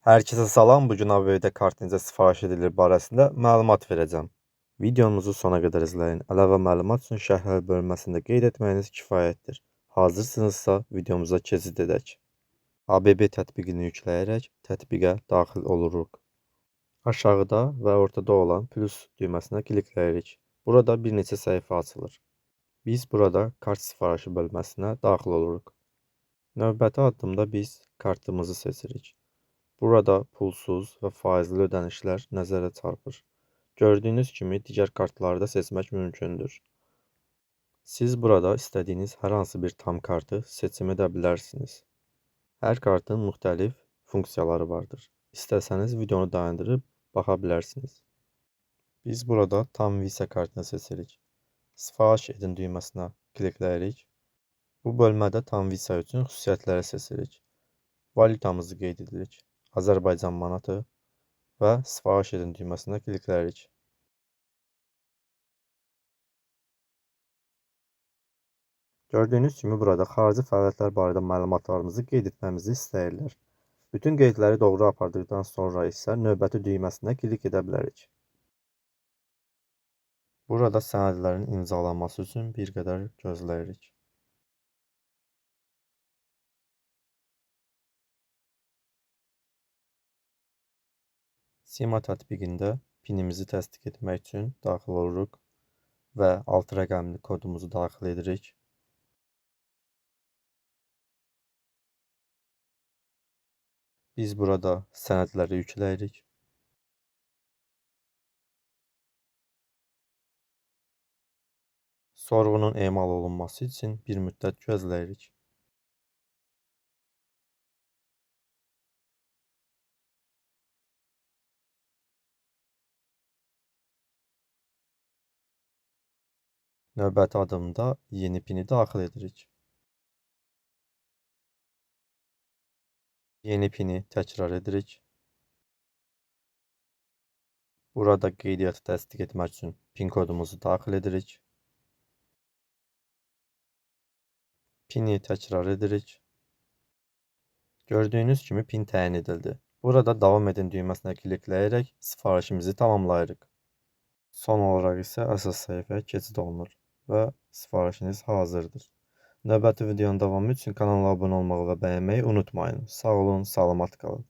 Herkese salam. Bu gün ABD kart necə sifariş edilir barəsində məlumat verəcəm. Videomuzu sona qədər izləyin. Əlavə məlumat üçün şərhlər bölməsində qeyd etməyiniz kifayətdir. Hazırsınızsa videomuza keçid edək. ABB tətbiqini yükləyərək tətbiqə daxil oluruq. Aşağıda və ortada olan plus düyməsinə klikləyirik. Burada bir neçə səhifə açılır. Biz burada kart sifarişi bölməsinə daxil oluruq. Növbəti addımda biz kartımızı seçirik. Burada pulsuz və faizli ödənişlər nəzərə çarpır. Gördüyünüz kimi digər kartları da seçmək mümkündür. Siz burada istədiyiniz hər hansı bir tam kartı seçim edə bilərsiniz. Hər kartın müxtəlif funksiyaları vardır. İstəsəniz videonu dayandırıb baxa bilərsiniz. Biz burada tam Visa kartını seçirik. Sifariş edin düyməsinə klikləyirik. Bu bölmədə tam Visa üçün xüsusiyyətləri seçirik. Valyutamızı qeyd edirik. Azərbaycan manatı və sifariş edin düyməsinə klikləyirik. Gördüyünüz kimi burada xarici fəaliyyətlər barədə məlumatlarımızı qeyd etməmizi istəyirlər. Bütün qeydləri doğru apardıqdan sonra isə növbəti düyməsinə klik edə bilərik. Burada sənədlərin imzalanması üçün bir qədər gözləyirik. Sima tətbiqində pinimizi təsdiq etmək üçün daxil oluruq və 6 rəqəmli kodumuzu daxil edirik. Biz burada sənədləri yükləyirik. Sorğunun emal olunması üçün bir müddət gözləyirik. Növbəti adımda yeni pini daxil edirik. Yeni pini təkrar edirik. Burada qeydiyyatı təsdiq etmək üçün pin kodumuzu daxil edirik. Pini təkrar edirik. Gördüyünüz kimi pin təyin edildi. Burada davam edin düyməsinə klikləyərək sifarişimizi tamamlayırıq. Son olaraq isə əsas səhifəyə keçid olunur və sifarişiniz hazırdır. Növbəti videonun davamı üçün kanala abunə olmağı və bəyənməyi unutmayın. Sağ olun, salamat qalın.